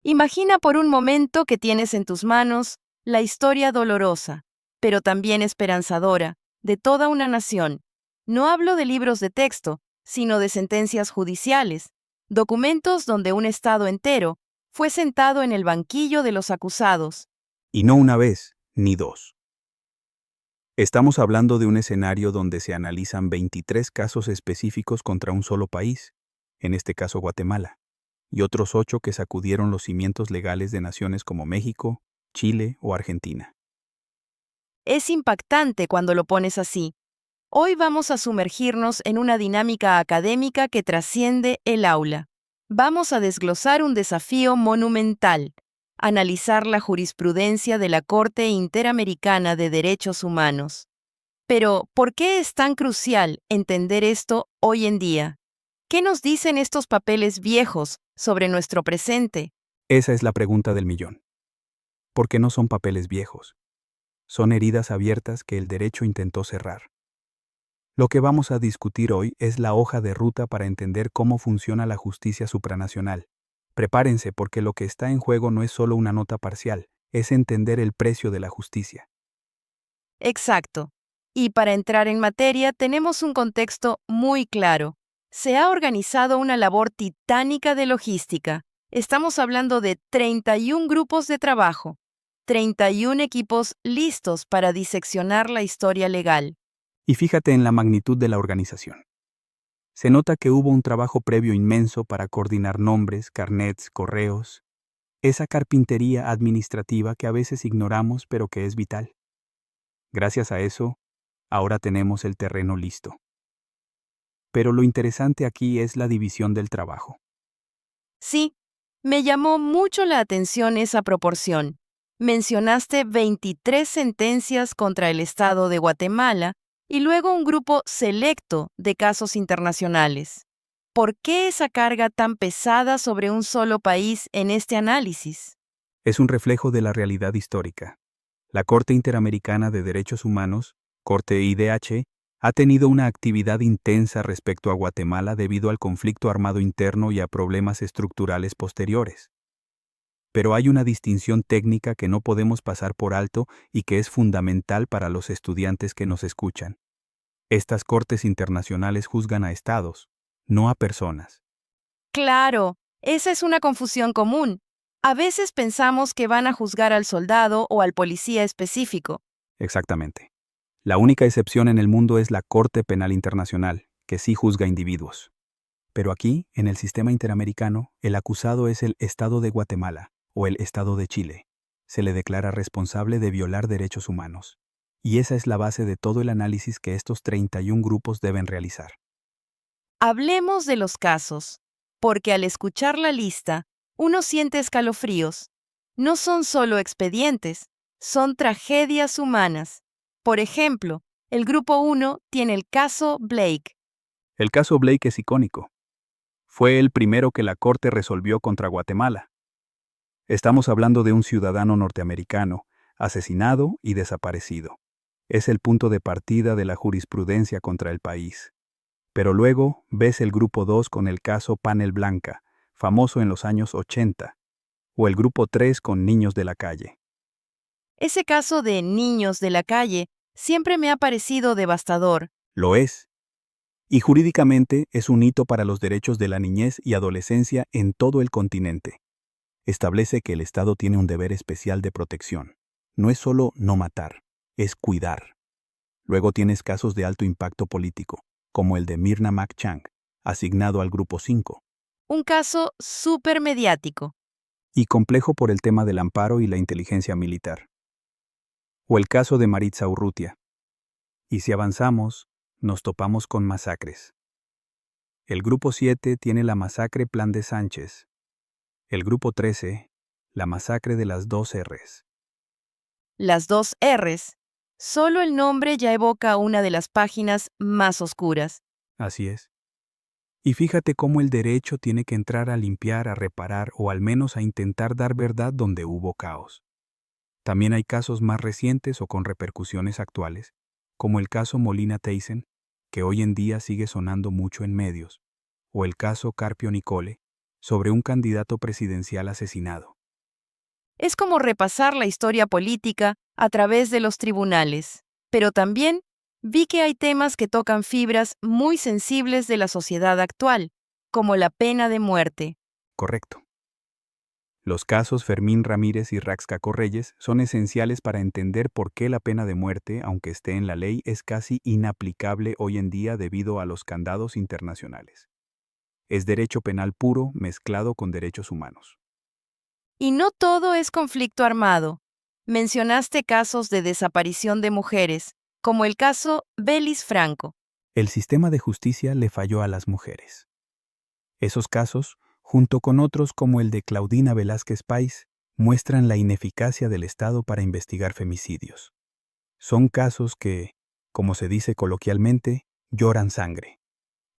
Imagina por un momento que tienes en tus manos la historia dolorosa, pero también esperanzadora, de toda una nación. No hablo de libros de texto, sino de sentencias judiciales, documentos donde un estado entero fue sentado en el banquillo de los acusados. Y no una vez, ni dos. Estamos hablando de un escenario donde se analizan 23 casos específicos contra un solo país, en este caso Guatemala, y otros 8 que sacudieron los cimientos legales de naciones como México, Chile o Argentina. Es impactante cuando lo pones así. Hoy vamos a sumergirnos en una dinámica académica que trasciende el aula. Vamos a desglosar un desafío monumental, analizar la jurisprudencia de la Corte Interamericana de Derechos Humanos. Pero, ¿por qué es tan crucial entender esto hoy en día? ¿Qué nos dicen estos papeles viejos sobre nuestro presente? Esa es la pregunta del millón. Porque no son papeles viejos. Son heridas abiertas que el derecho intentó cerrar. Lo que vamos a discutir hoy es la hoja de ruta para entender cómo funciona la justicia supranacional. Prepárense porque lo que está en juego no es solo una nota parcial, es entender el precio de la justicia. Exacto. Y para entrar en materia tenemos un contexto muy claro. Se ha organizado una labor titánica de logística. Estamos hablando de 31 grupos de trabajo, 31 equipos listos para diseccionar la historia legal. Y fíjate en la magnitud de la organización. Se nota que hubo un trabajo previo inmenso para coordinar nombres, carnets, correos, esa carpintería administrativa que a veces ignoramos pero que es vital. Gracias a eso, ahora tenemos el terreno listo. Pero lo interesante aquí es la división del trabajo. Sí, me llamó mucho la atención esa proporción. Mencionaste 23 sentencias contra el Estado de Guatemala y luego un grupo selecto de casos internacionales. ¿Por qué esa carga tan pesada sobre un solo país en este análisis? Es un reflejo de la realidad histórica. La Corte Interamericana de Derechos Humanos, Corte IDH, ha tenido una actividad intensa respecto a Guatemala debido al conflicto armado interno y a problemas estructurales posteriores. Pero hay una distinción técnica que no podemos pasar por alto y que es fundamental para los estudiantes que nos escuchan. Estas cortes internacionales juzgan a estados, no a personas. Claro, esa es una confusión común. A veces pensamos que van a juzgar al soldado o al policía específico. Exactamente. La única excepción en el mundo es la Corte Penal Internacional, que sí juzga individuos. Pero aquí, en el sistema interamericano, el acusado es el Estado de Guatemala o el Estado de Chile. Se le declara responsable de violar derechos humanos. Y esa es la base de todo el análisis que estos 31 grupos deben realizar. Hablemos de los casos, porque al escuchar la lista, uno siente escalofríos. No son solo expedientes, son tragedias humanas. Por ejemplo, el Grupo 1 tiene el caso Blake. El caso Blake es icónico. Fue el primero que la Corte resolvió contra Guatemala. Estamos hablando de un ciudadano norteamericano, asesinado y desaparecido. Es el punto de partida de la jurisprudencia contra el país. Pero luego ves el Grupo 2 con el caso Panel Blanca, famoso en los años 80, o el Grupo 3 con Niños de la Calle. Ese caso de niños de la calle siempre me ha parecido devastador. Lo es. Y jurídicamente es un hito para los derechos de la niñez y adolescencia en todo el continente. Establece que el Estado tiene un deber especial de protección. No es solo no matar, es cuidar. Luego tienes casos de alto impacto político, como el de Mirna Mac Chang, asignado al Grupo 5, Un caso súper mediático. y complejo por el tema del amparo y la inteligencia militar. O el caso de Maritza Urrutia. Y si avanzamos, nos topamos con masacres. El Grupo 7 tiene la masacre Plan de Sánchez. El Grupo 13, la masacre de las 2 Rs. Las dos Rs. Solo el nombre ya evoca una de las páginas más oscuras. Así es. Y fíjate cómo el derecho tiene que entrar a limpiar, a reparar o al menos a intentar dar verdad donde hubo caos. También hay casos más recientes o con repercusiones actuales, como el caso Molina Thyssen, que hoy en día sigue sonando mucho en medios, o el caso Carpio Nicole, sobre un candidato presidencial asesinado. Es como repasar la historia política a través de los tribunales. Pero también vi que hay temas que tocan fibras muy sensibles de la sociedad actual, como la pena de muerte. Correcto. Los casos Fermín Ramírez y Raxcaco Reyes son esenciales para entender por qué la pena de muerte, aunque esté en la ley, es casi inaplicable hoy en día debido a los candados internacionales. Es derecho penal puro mezclado con derechos humanos. Y no todo es conflicto armado. Mencionaste casos de desaparición de mujeres, como el caso Belis Franco. El sistema de justicia le falló a las mujeres. Esos casos, junto con otros como el de Claudina Velázquez Pais, muestran la ineficacia del Estado para investigar femicidios. Son casos que, como se dice coloquialmente, lloran sangre.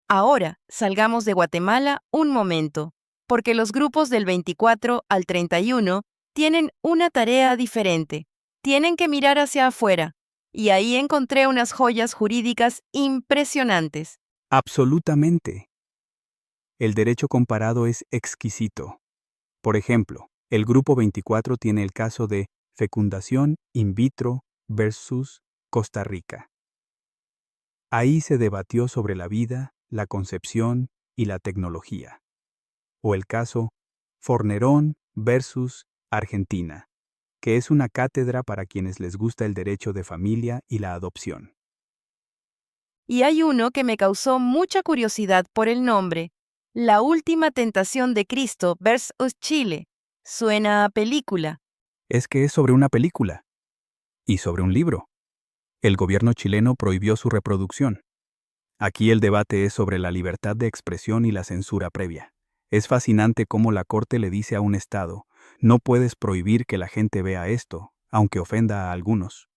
Ahora, salgamos de Guatemala un momento, porque los grupos del 24 al 31 tienen una tarea diferente. Tienen que mirar hacia afuera, y ahí encontré unas joyas jurídicas impresionantes. Absolutamente. El derecho comparado es exquisito. Por ejemplo, el Grupo 24 tiene el caso de fecundación in vitro versus Costa Rica. Ahí se debatió sobre la vida, la concepción y la tecnología. O el caso Fornerón versus Argentina, que es una cátedra para quienes les gusta el derecho de familia y la adopción. Y hay uno que me causó mucha curiosidad por el nombre: La última tentación de Cristo versus Chile. Suena a película. Es que es sobre una película y sobre un libro. El gobierno chileno prohibió su reproducción. Aquí el debate es sobre la libertad de expresión y la censura previa. Es fascinante cómo la Corte le dice a un Estado: no puedes prohibir que la gente vea esto, aunque ofenda a algunos.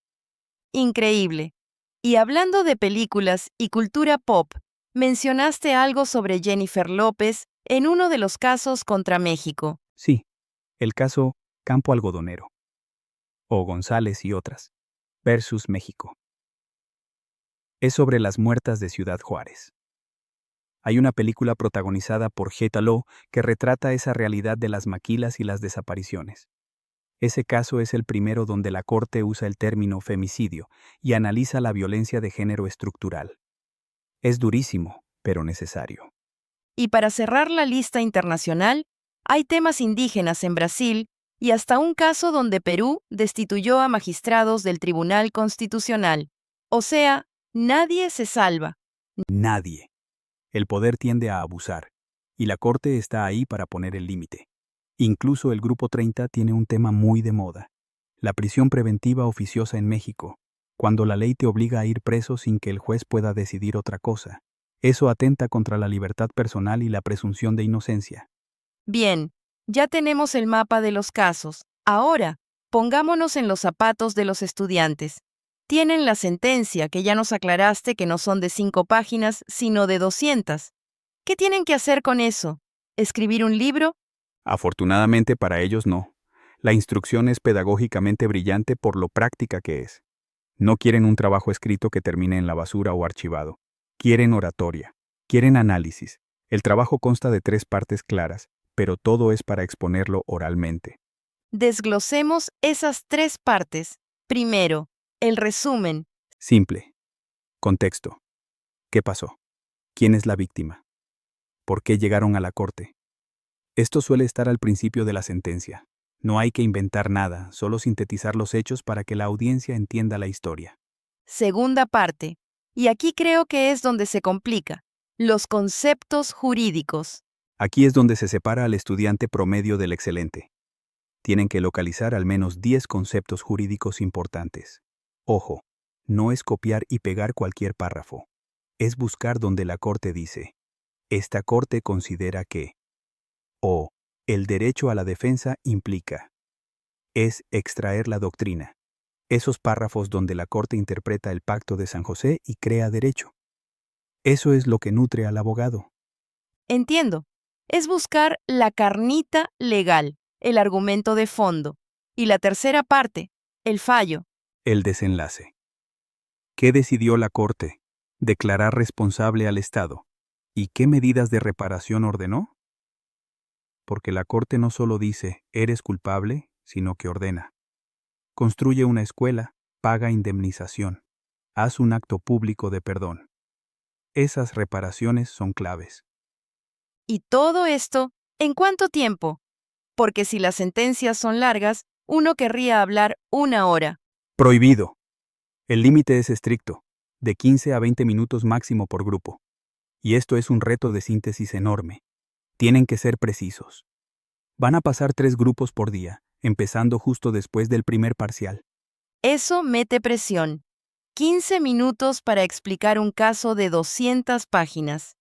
Increíble. Y hablando de películas y cultura pop, mencionaste algo sobre Jennifer López en uno de los casos contra México. Sí, el caso Campo Algodonero, o González y otras, versus México. Es sobre las muertas de Ciudad Juárez. Hay una película protagonizada por Jetta Lo que retrata esa realidad de las maquilas y las desapariciones. Ese caso es el primero donde la Corte usa el término femicidio y analiza la violencia de género estructural. Es durísimo, pero necesario. Y para cerrar la lista internacional, hay temas indígenas en Brasil y hasta un caso donde Perú destituyó a magistrados del Tribunal Constitucional. O sea, nadie se salva. Nadie. El poder tiende a abusar, y la Corte está ahí para poner el límite. Incluso el Grupo 30 tiene un tema muy de moda: la prisión preventiva oficiosa en México, cuando la ley te obliga a ir preso sin que el juez pueda decidir otra cosa. Eso atenta contra la libertad personal y la presunción de inocencia. Bien, ya tenemos el mapa de los casos. Ahora, pongámonos en los zapatos de los estudiantes. Tienen la sentencia que ya nos aclaraste que no son de 5 páginas, sino de 200. ¿Qué tienen que hacer con eso? ¿Escribir un libro? Afortunadamente para ellos no. La instrucción es pedagógicamente brillante por lo práctica que es. No quieren un trabajo escrito que termine en la basura o archivado. Quieren oratoria. Quieren análisis. El trabajo consta de 3 partes claras, pero todo es para exponerlo oralmente. Desglosemos esas 3 partes. Primero, el resumen. Simple. Contexto. ¿Qué pasó? ¿Quién es la víctima? ¿Por qué llegaron a la corte? Esto suele estar al principio de la sentencia. No hay que inventar nada, solo sintetizar los hechos para que la audiencia entienda la historia. Segunda parte. Y aquí creo que es donde se complica. Los conceptos jurídicos. Aquí es donde se separa al estudiante promedio del excelente. Tienen que localizar al menos 10 conceptos jurídicos importantes. Ojo, no es copiar y pegar cualquier párrafo. Es buscar donde la Corte dice: esta Corte considera que, o, el derecho a la defensa implica. Es extraer la doctrina. Esos párrafos donde la Corte interpreta el Pacto de San José y crea derecho. Eso es lo que nutre al abogado. Entiendo. Es buscar la carnita legal, el argumento de fondo. Y la tercera parte, el fallo. El desenlace. ¿Qué decidió la Corte? ¿Declarar responsable al Estado? ¿Y qué medidas de reparación ordenó? porque la Corte no solo dice, eres culpable, sino que ordena. Construye una escuela, paga indemnización, haz un acto público de perdón. Esas reparaciones son claves. ¿Y todo esto en cuánto tiempo? Porque si las sentencias son largas, uno querría hablar 1 hora. Prohibido. El límite es estricto, de 15 a 20 minutos máximo por grupo. Y esto es un reto de síntesis enorme. Tienen que ser precisos. Van a pasar 3 grupos por día, empezando justo después del primer parcial. Eso mete presión. 15 minutos para explicar un caso de 200 páginas.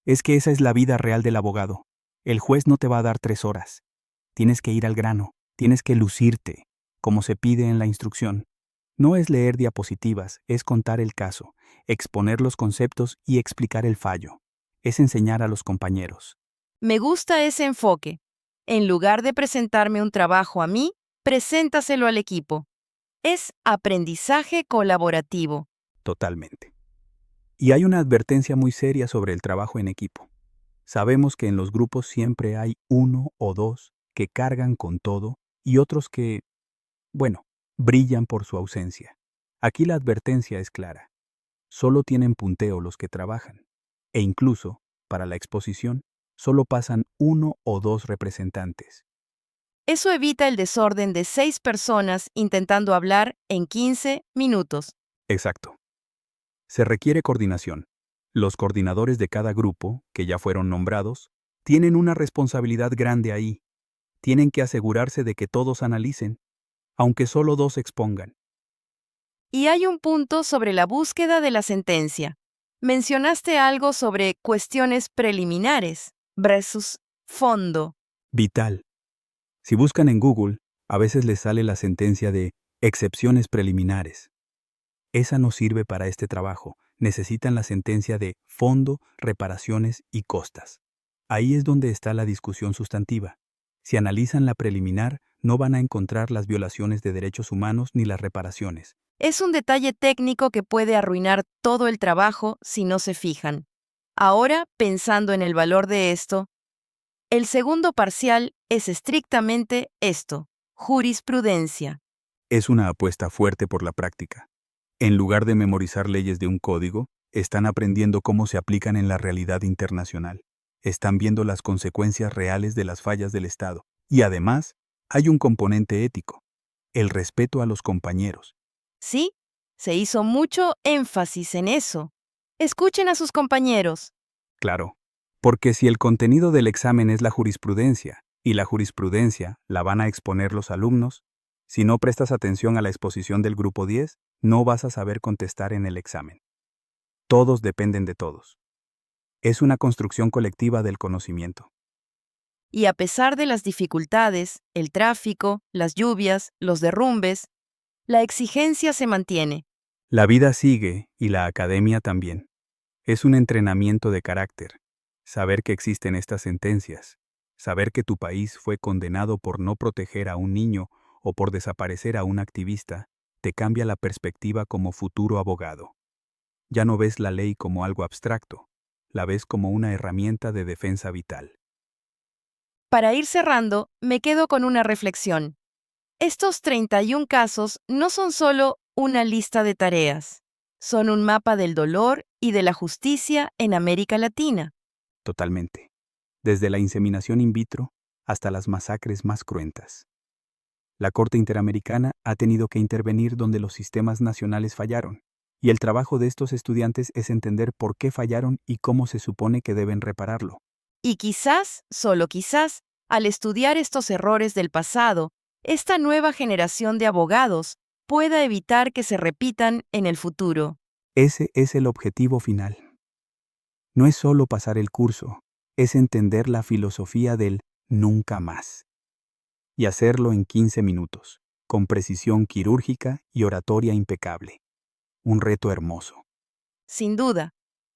Es que esa es la vida real del abogado. El juez no te va a dar 3 horas. Tienes que ir al grano, tienes que lucirte, como se pide en la instrucción. No es leer diapositivas, es contar el caso, exponer los conceptos y explicar el fallo. Es enseñar a los compañeros. Me gusta ese enfoque. En lugar de presentarme un trabajo a mí, preséntaselo al equipo. Es aprendizaje colaborativo. Totalmente. Y hay una advertencia muy seria sobre el trabajo en equipo. Sabemos que en los grupos siempre hay 1 o 2 que cargan con todo y otros que, bueno, brillan por su ausencia. Aquí la advertencia es clara. Solo tienen punteo los que trabajan. E incluso, para la exposición, solo pasan 1 o 2 representantes. Eso evita el desorden de 6 personas intentando hablar en 15 minutos. Exacto. Se requiere coordinación. Los coordinadores de cada grupo, que ya fueron nombrados, tienen una responsabilidad grande ahí. Tienen que asegurarse de que todos analicen, aunque solo 2 expongan. Y hay un punto sobre la búsqueda de la sentencia. Mencionaste algo sobre cuestiones preliminares versus fondo. Vital. Si buscan en Google, a veces les sale la sentencia de excepciones preliminares. Esa no sirve para este trabajo. Necesitan la sentencia de fondo, reparaciones y costas. Ahí es donde está la discusión sustantiva. Si analizan la preliminar, no van a encontrar las violaciones de derechos humanos ni las reparaciones. Es un detalle técnico que puede arruinar todo el trabajo si no se fijan. Ahora, pensando en el valor de esto, el segundo parcial es estrictamente esto: jurisprudencia. Es una apuesta fuerte por la práctica. En lugar de memorizar leyes de un código, están aprendiendo cómo se aplican en la realidad internacional. Están viendo las consecuencias reales de las fallas del Estado. Y además, hay un componente ético: el respeto a los compañeros. Sí, se hizo mucho énfasis en eso. Escuchen a sus compañeros. Claro, porque si el contenido del examen es la jurisprudencia, y la jurisprudencia la van a exponer los alumnos, si no prestas atención a la exposición del grupo 10, no vas a saber contestar en el examen. Todos dependen de todos. Es una construcción colectiva del conocimiento. Y a pesar de las dificultades, el tráfico, las lluvias, los derrumbes, la exigencia se mantiene. La vida sigue y la academia también. Es un entrenamiento de carácter. Saber que existen estas sentencias, saber que tu país fue condenado por no proteger a un niño o por desaparecer a un activista, te cambia la perspectiva como futuro abogado. Ya no ves la ley como algo abstracto, la ves como una herramienta de defensa vital. Para ir cerrando, me quedo con una reflexión. Estos 31 casos no son solo una lista de tareas, son un mapa del dolor y de la justicia en América Latina. Totalmente. Desde la inseminación in vitro hasta las masacres más cruentas. La Corte Interamericana ha tenido que intervenir donde los sistemas nacionales fallaron, y el trabajo de estos estudiantes es entender por qué fallaron y cómo se supone que deben repararlo. Y quizás, solo quizás, al estudiar estos errores del pasado, esta nueva generación de abogados pueda evitar que se repitan en el futuro. Ese es el objetivo final. No es solo pasar el curso, es entender la filosofía del nunca más. Y hacerlo en 15 minutos, con precisión quirúrgica y oratoria impecable. Un reto hermoso. Sin duda.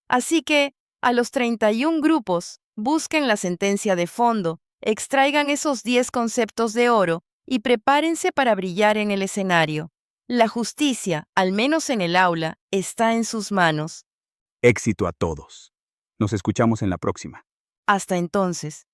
Así que, a los 31 grupos, busquen la sentencia de fondo, extraigan esos 10 conceptos de oro y prepárense para brillar en el escenario. La justicia, al menos en el aula, está en sus manos. Éxito a todos. Nos escuchamos en la próxima. Hasta entonces.